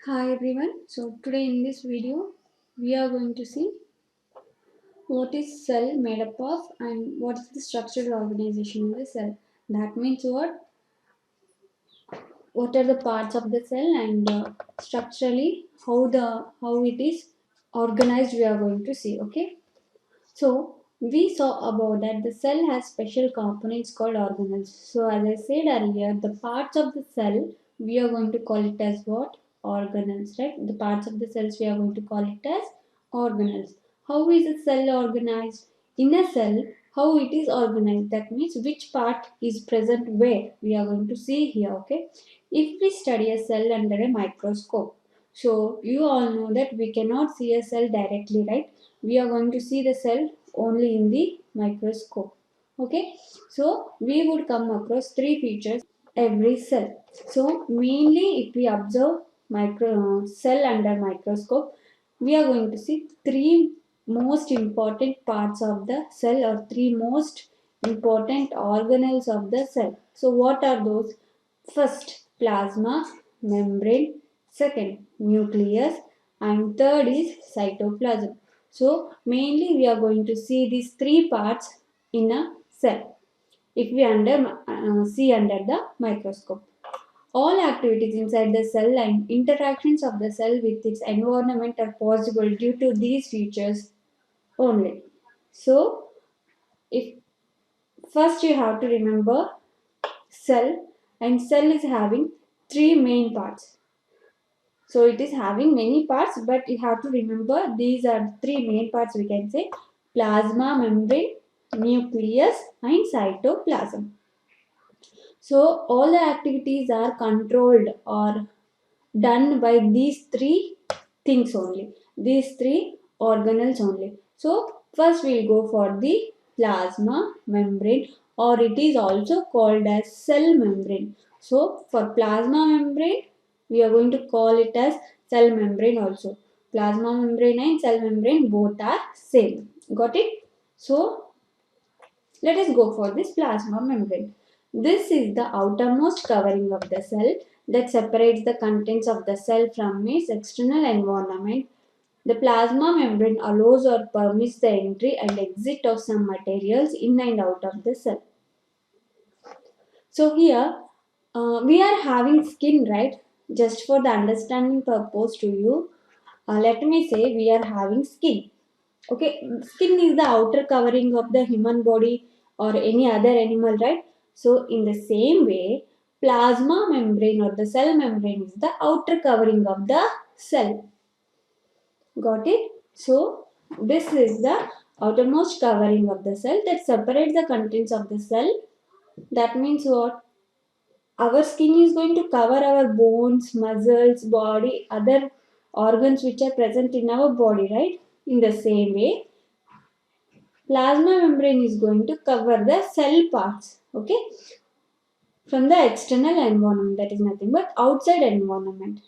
Hi everyone. So today in this video we are going to see what is cell made up of and what is the structural organization of the cell. That means what are the parts of the cell and structurally how it is organized we are going to see. Okay. So we saw above that the cell has special components called organelles. So as I said earlier, the parts of the cell we are going to call it as what? Organelles, right? The parts of the cells we are going to call it as organelles. How is a cell organized? In a cell, how it is organized? That means which part is present where we are going to see here. Okay. If we study a cell under a microscope, so you all know that we cannot see a cell directly, right? We are going to see the cell only in the microscope. Okay, so we would come across three features every cell. So mainly if we observe cell under microscope, we are going to see three most important parts of the cell or three most important organelles of the cell. So what are those? First, plasma membrane, second, nucleus, and third is cytoplasm. So mainly we are going to see these three parts in a cell if we see under the microscope. All activities inside the cell and interactions of the cell with its environment are possible due to these features only. So, if first you have to remember cell, and cell is having three main parts. So it is having many parts, but you have to remember these are three main parts we can say: plasma membrane, nucleus, and cytoplasm. So all the activities are controlled or done by these three things only, these three organelles only. So first we'll go for the plasma membrane, or it is also called as cell membrane. So for plasma membrane we are going to call it as cell membrane also. Plasma membrane and cell membrane both are same. Got it? So let us go for this plasma membrane. This is the outermost covering of the cell that separates the contents of the cell from its external environment. The plasma membrane allows or permits the entry and exit of some materials in and out of the cell. So here we are having skin, right? Just for the understanding purpose to you, let me say we are having skin. Okay, skin is the outer covering of the human body or any other animal, right? So in the same way, plasma membrane or the cell membrane is the outer covering of the cell. Got it? So this is the outermost covering of the cell that separates the contents of the cell. That means what? Our skin is going to cover our bones, muscles, body, other organs which are present in our body, right? In the same way, plasma membrane is going to cover the cell parts, okay, from the external environment, that is nothing but outside environment.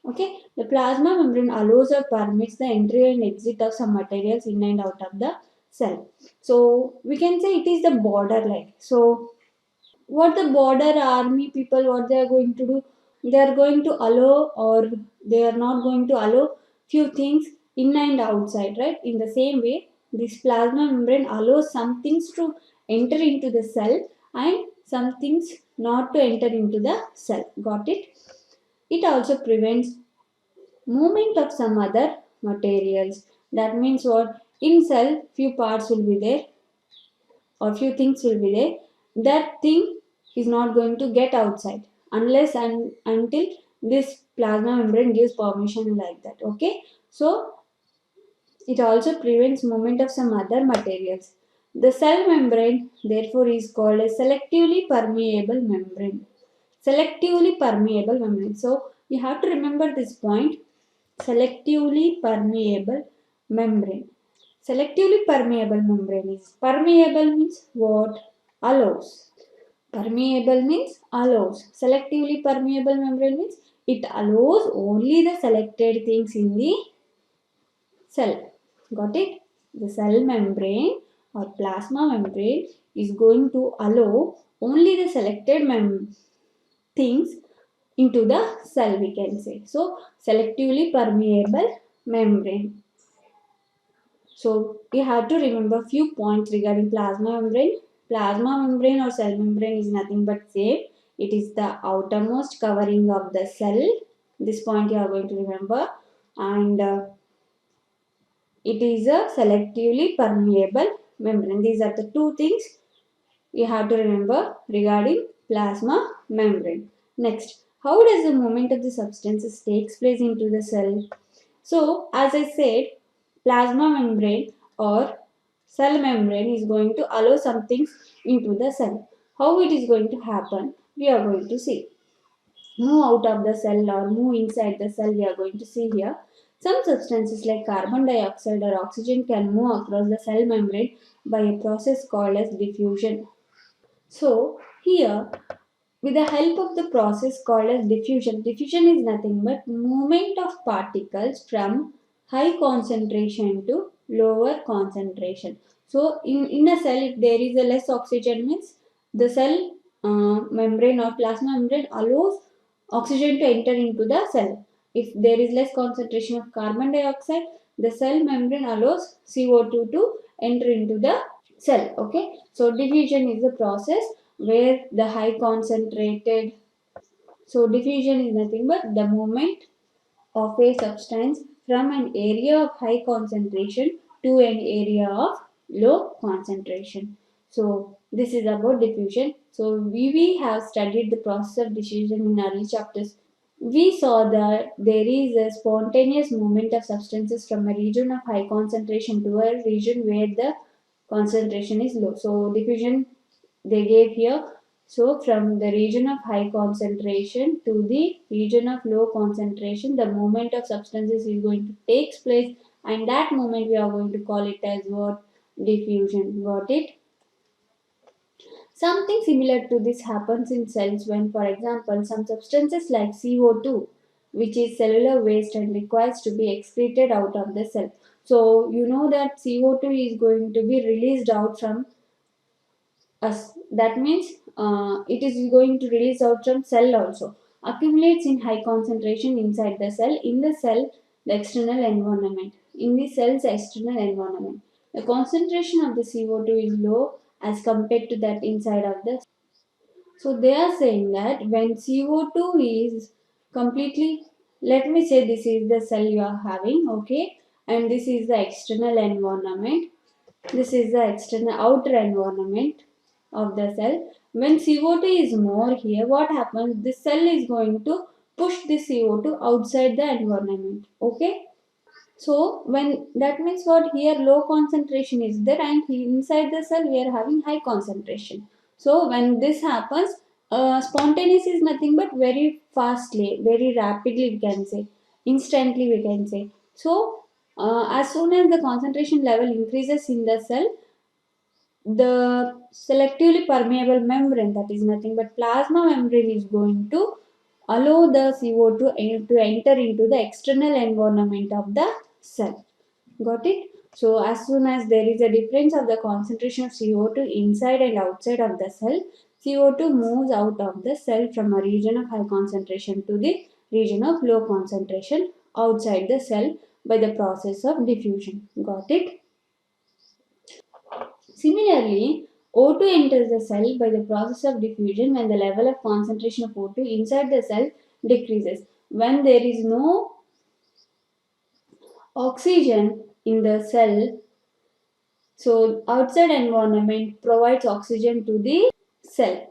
Okay, the plasma membrane allows or permits the entry and exit of some materials in and out of the cell. So we can say it is the border line. So what the border army people, what they are going to do, they are going to allow or they are not going to allow few things in and outside, right? In the same way, this plasma membrane allows some things to enter into the cell and some things not to enter into the cell. Got it? It also prevents movement of some other materials. That means what? In cell few parts will be there or few things will be there. That thing is not going to get outside unless and until this plasma membrane gives permission like that. Okay, so it also prevents movement of some other materials. The cell membrane therefore is called a selectively permeable membrane. Selectively permeable membrane. So you have to remember this point. Selectively permeable membrane. Selectively permeable membrane is, permeable means what? Allows. Permeable means allows. Selectively permeable membrane means it allows only the selected things in the cell. Got it? The cell membrane or plasma membrane is going to allow only the selected things into the cell, we can say. So selectively permeable membrane. So you have to remember few points regarding plasma membrane. Plasma membrane or cell membrane is nothing but same. It is the outermost covering of the cell. This point you are going to remember. And it is a selectively permeable membrane. These are the two things you have to remember regarding plasma membrane. Next, how does the movement of the substances takes place into the cell? So, as I said, plasma membrane or cell membrane is going to allow something into the cell. How it is going to happen? We are going to see. Move out of the cell or move inside the cell, we are going to see here. Some substances like carbon dioxide or oxygen can move across the cell membrane by a process called as diffusion. So here, with the help of the process called as diffusion, diffusion is nothing but movement of particles from high concentration to lower concentration. So in a cell, if there is a less oxygen, means the cell membrane or plasma membrane allows oxygen to enter into the cell. If there is less concentration of carbon dioxide, the cell membrane allows CO2 to enter into the cell. Okay, so diffusion is the process where the high concentrated, so diffusion is nothing but the movement of a substance from an area of high concentration to an area of low concentration. So this is about diffusion. So we have studied the process of diffusion in early chapters. We saw that there is a spontaneous movement of substances from a region of high concentration to a region where the concentration is low. So diffusion they gave here. So from the region of high concentration to the region of low concentration, the movement of substances is going to take place, and that movement we are going to call it as what? Diffusion. Got it? Something similar to this happens in cells when, for example, some substances like CO2, which is cellular waste and requires to be excreted out of the cell. So you know that CO2 is going to be released out from us. That means it is going to release out from cell also. Accumulates in high concentration inside the cell. In the cell, the external environment. In the cell's external environment. The concentration of the CO2 is low as compared to that inside of the. So they are saying that when CO2 is completely, let me say this is the cell you are having, okay, and this is the external environment. This is the external outer environment of the cell. When CO2 is more here, what happens? The cell is going to push the CO2 outside the environment. Okay. So when that means what, here low concentration is there and inside the cell we are having high concentration. So when this happens, spontaneous is nothing but very fastly, very rapidly we can say, instantly we can say. So as soon as the concentration level increases in the cell, the selectively permeable membrane, that is nothing but plasma membrane, is going to allow the CO2 to enter into the external environment of the cell. Got it? So as soon as there is a difference of the concentration of CO2 inside and outside of the cell, CO2 moves out of the cell from a region of high concentration to the region of low concentration outside the cell by the process of diffusion. Got it? Similarly, O2 enters the cell by the process of diffusion when the level of concentration of O2 inside the cell decreases. When there is no oxygen in the cell, so outside environment provides oxygen to the cell.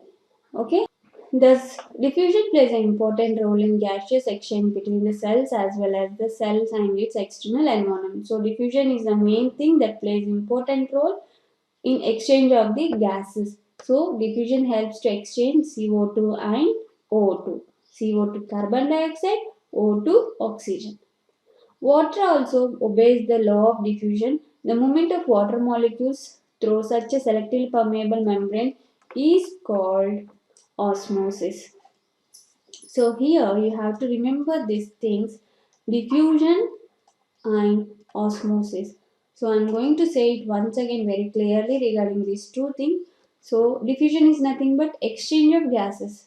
Okay. Thus, diffusion plays an important role in gaseous exchange between the cells as well as the cells and its external environment. So, diffusion is the main thing that plays important role in exchange of the gases. So diffusion helps to exchange CO2 and O2. CO2 carbon dioxide, O2 oxygen. Water also obeys the law of diffusion. The movement of water molecules through such a selectively permeable membrane is called osmosis. So here you have to remember these things: diffusion and osmosis. So I'm going to say it once again very clearly regarding these two things. So diffusion is nothing but exchange of gases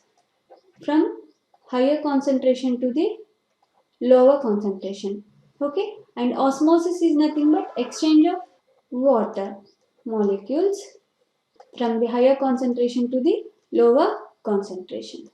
from higher concentration to the lower concentration. Okay, and osmosis is nothing but exchange of water molecules from the higher concentration to the lower concentration.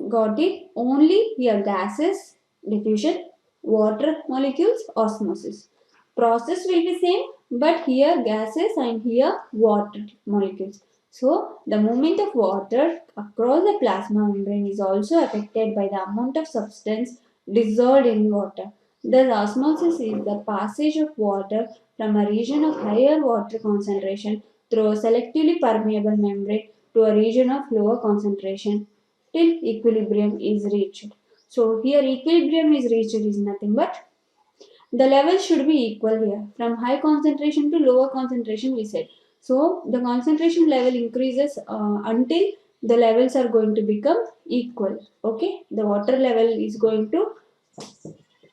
Got it? Only here gases, diffusion, water molecules, osmosis. Process will be same, but here gases and here water molecules. So the movement of water across the plasma membrane is also affected by the amount of substance dissolved in water. Thus osmosis is the passage of water from a region of higher water concentration through a selectively permeable membrane to a region of lower concentration till equilibrium is reached. So here equilibrium is reached is nothing but the level should be equal here from high concentration to lower concentration we said. So the concentration level increases until the levels are going to become equal. Okay, the water level is going to,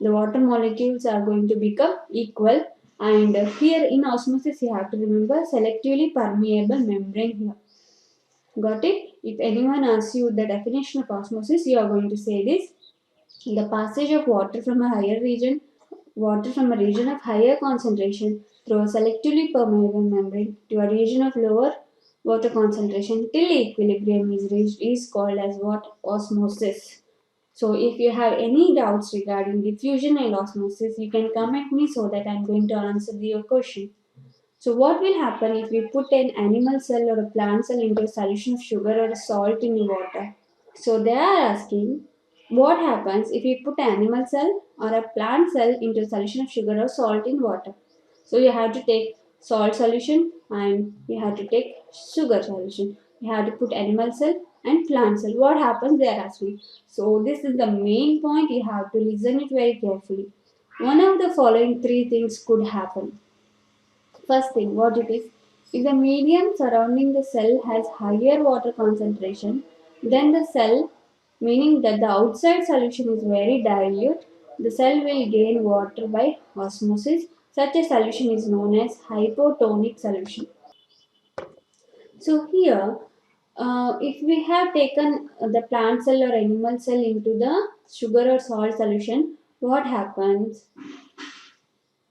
the water molecules are going to become equal, and here in osmosis you have to remember selectively permeable membrane here. Got it? If anyone asks you the definition of osmosis, you are going to say this: the passage of water from a region of higher concentration through a selectively permeable membrane to a region of lower water concentration till equilibrium is reached is called as what? Osmosis. So if you have any doubts regarding diffusion and osmosis, you can comment me so that I am going to answer your question. So what will happen if we put an animal cell or a plant cell into a solution of sugar or a salt in water? So they are asking what happens if we put an animal cell or a plant cell into a solution of sugar or salt in water. So you have to take salt solution and you have to take sugar solution. You have to put animal cell and plant cell. What happens they are asking. So this is the main point, you have to listen it very carefully. One of the following three things could happen. First thing, what it is, if the medium surrounding the cell has higher water concentration than the cell, meaning that the outside solution is very dilute, the cell will gain water by osmosis. Such a solution is known as hypotonic solution. So here, if we have taken the plant cell or animal cell into the sugar or salt solution, what happens?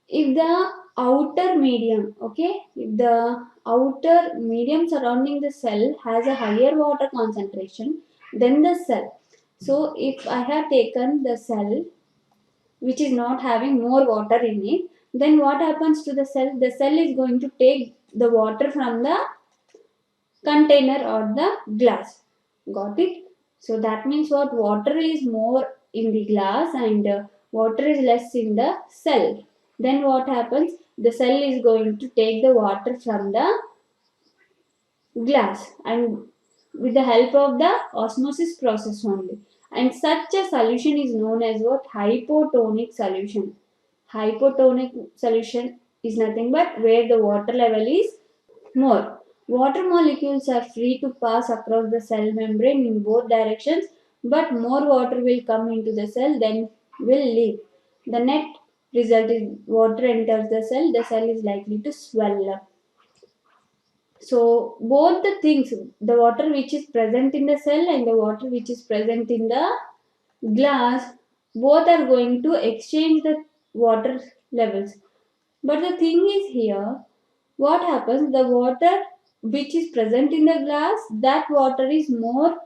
If the outer medium, okay, if the outer medium surrounding the cell has a higher water concentration than the cell, so if I have taken the cell which is not having more water in it, then what happens to the cell? The cell is going to take the water from the container or the glass. Got it? So that means what? Water is more in the glass and water is less in the cell. Then what happens? The cell is going to take the water from the glass and with the help of the osmosis process only. And such a solution is known as what? Hypotonic solution. Hypotonic solution is nothing but where the water level is more. Water molecules are free to pass across the cell membrane in both directions, but more water will come into the cell than will leave. The net result is water enters the cell is likely to swell up. So both the things, the water which is present in the cell and the water which is present in the glass, both are going to exchange the water levels. But the thing is here, what happens? The water which is present in the glass, that water is more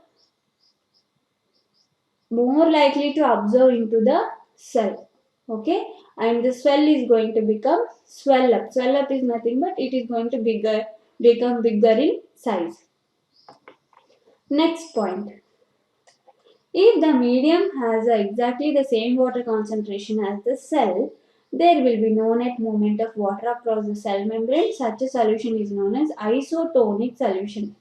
likely to absorb into the cell. Okay, and the swell is going to become swell up. Swell up is nothing but it is going to become bigger in size. Next point. If the medium has exactly the same water concentration as the cell, there will be no net movement of water across the cell membrane. Such a solution is known as isotonic solution.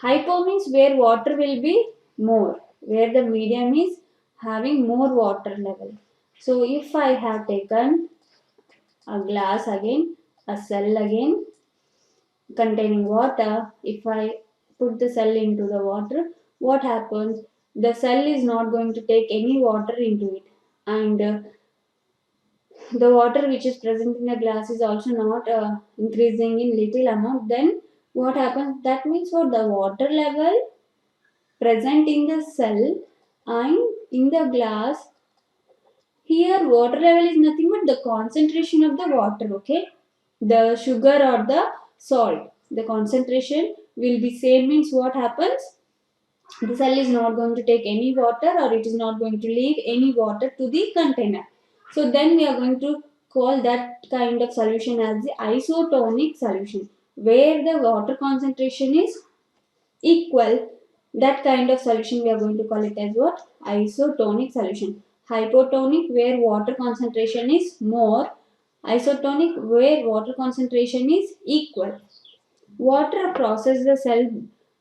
Hypo means where water will be more, where the medium is having more water level. So if I have taken a glass again, a cell again containing water, if I put the cell into the water, what happens? The cell is not going to take any water into it, and the water which is present in the glass is also not increasing in little amount. Then what happens? That means what? The water level present in the cell and in the glass. Here water level is nothing but the concentration of the water, okay? The sugar or the salt. The concentration will be same, means what happens? The cell is not going to take any water, or it is not going to leave any water to the container. So then we are going to call that kind of solution as the isotonic solution, where the water concentration is equal. That kind of solution we are going to call it as what? Isotonic solution. Hypotonic, where water concentration is more. Isotonic, where water concentration is equal. Water crosses the cell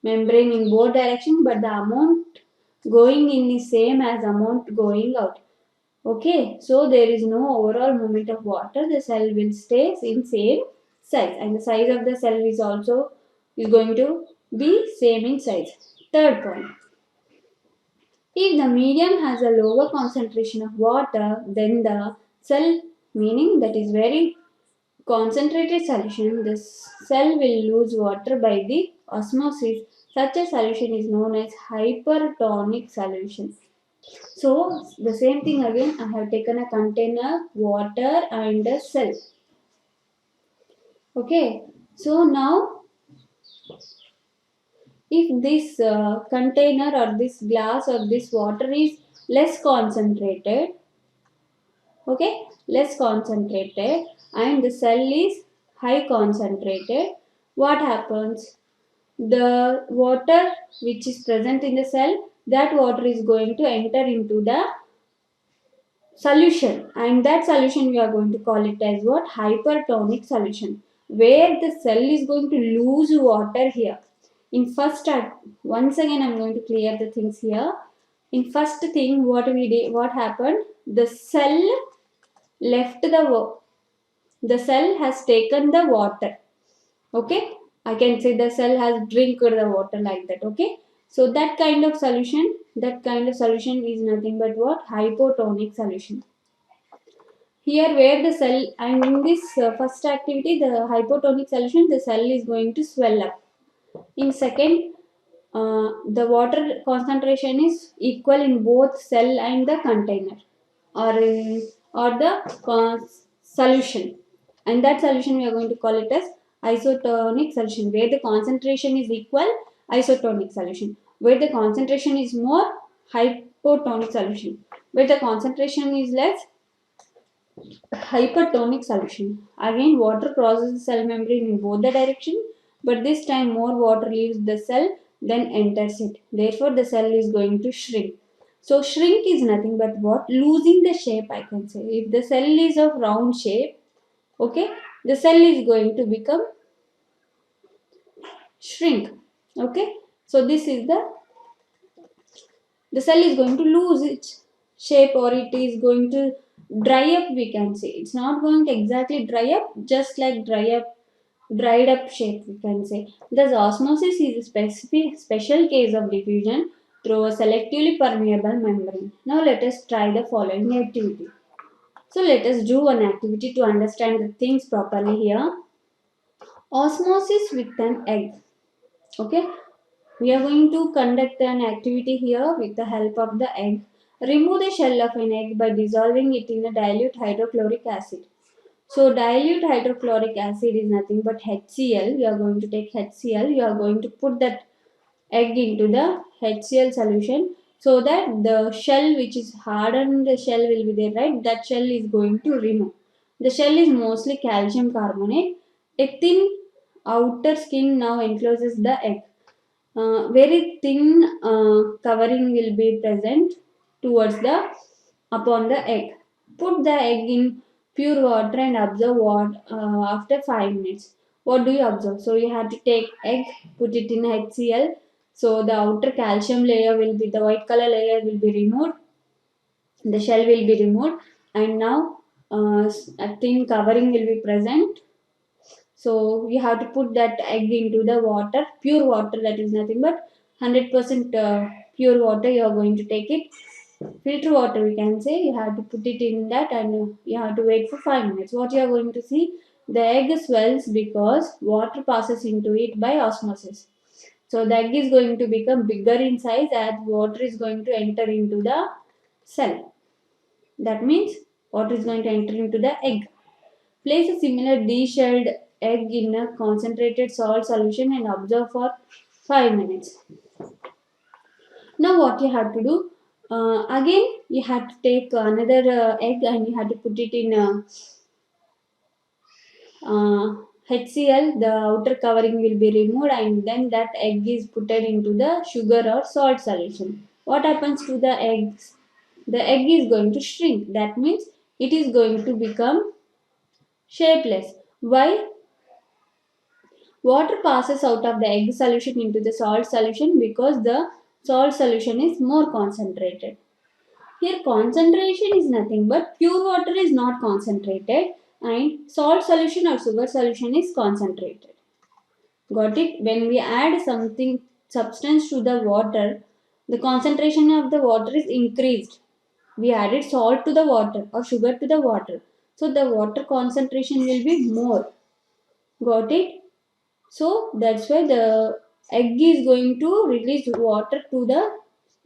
membrane in both directions, but the amount going in is same as amount going out. Okay, so there is no overall movement of water. The cell will stay in same size, and the size of the cell is also is going to be same in size. Third point: if the medium has a lower concentration of water, then the cell, meaning that is very concentrated solution, the cell will lose water by the osmosis. Such a solution is known as hypertonic solution. So the same thing again, I have taken a container, water and a cell. Okay, so now if this container or this glass or this water is less concentrated, okay, less concentrated, and the cell is high concentrated, what happens? The water which is present in the cell, that water is going to enter into the solution, and that solution we are going to call it as what? Hypertonic solution, where the cell is going to lose water here. In first once again I'm going to clear the things here. In first thing, what we did, what happened? The cell left the cell has taken the water. Okay, I can say the cell has drink the water like that. Okay, so that kind of solution is nothing but what? Hypotonic solution. Here where the cell, and in this first activity, the hypotonic solution, the cell is going to swell up. In second, the water concentration is equal in both cell and the container, or the solution, and that solution we are going to call it as isotonic solution, where the concentration is equal. Isotonic solution, where the concentration is more. Hypotonic solution, where the concentration is less. Hypertonic solution. Again, water crosses the cell membrane in both the direction, but this time more water leaves the cell than enters it. Therefore, the cell is going to shrink. So, shrink is nothing but what? Losing the shape, I can say. If the cell is of round shape, okay, the cell is going to become shrink. Okay, so this is the cell is going to lose its shape, or it is going to dry up, we can say. It's not going to exactly dry up, just like dried up shape, we can say. Thus osmosis is a special case of diffusion through a selectively permeable membrane. Now let us try the following activity. So let us do an activity to understand the things properly here. Osmosis with an egg. Okay, we are going to conduct an activity here with the help of the egg. Remove the shell of an egg by dissolving it in a dilute hydrochloric acid. So dilute hydrochloric acid is nothing but HCl. You are going to take HCl. You are going to put that egg into the HCl solution, so that the shell which is hardened shell will be there, right? That shell is going to remove. The shell is mostly calcium carbonate. A thin outer skin now encloses the egg. Very thin covering will be present towards the upon the egg. Put the egg in pure water and observe what after 5 minutes. What do you observe? So you have to take egg, put it in HCl. So the outer calcium layer will be, the white color layer will be removed. The shell will be removed, and now a thin covering will be present. So you have to put that egg into the water, pure water, that is nothing but 100% pure water. You are going to take it, filter water, we can say. You have to put it in that, and you have to wait for 5 minutes. What you are going to see, the egg swells because water passes into it by osmosis. So the egg is going to become bigger in size as water is going to enter into the cell. That means water is going to enter into the egg. Place a similar de-shelled egg in a concentrated salt solution and observe for 5 minutes. Now what you have to do? Again, you have to take another egg and you have to put it in HCl. The outer covering will be removed and then that egg is put into the sugar or salt solution. What happens to the eggs? The egg is going to shrink. That means it is going to become shapeless. Why? Water passes out of the egg solution into the salt solution because the salt solution is more concentrated. Here concentration is nothing but pure water is not concentrated and salt solution or sugar solution is concentrated. Got it? When we add something substance to the water, the concentration of the water is increased. We added salt to the water or sugar to the water. So the water concentration will be more. Got it? So that's why the egg is going to release water to the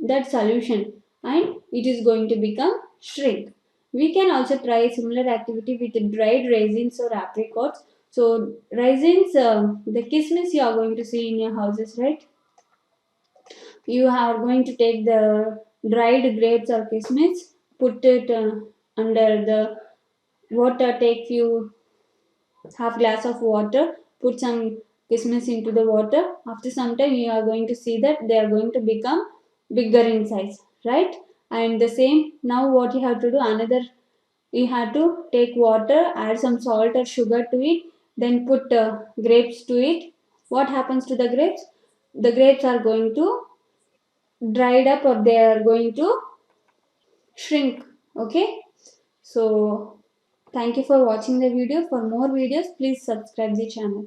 that solution and it is going to become shrink. We can also try a similar activity with dried raisins or apricots. So raisins, the kismis you are going to see in your houses, right? You are going to take the dried grapes or kismis, put it under the water, take few half glass of water, put some kismis into the water. After some time you are going to see that they are going to become bigger in size, right? And the same, now what you have to do, another, you have to take water, add some salt or sugar to it, then put grapes to it. What happens to the grapes? The grapes are going to dried up or they are going to shrink. Okay, so thank you for watching the video. For more videos, please subscribe the channel.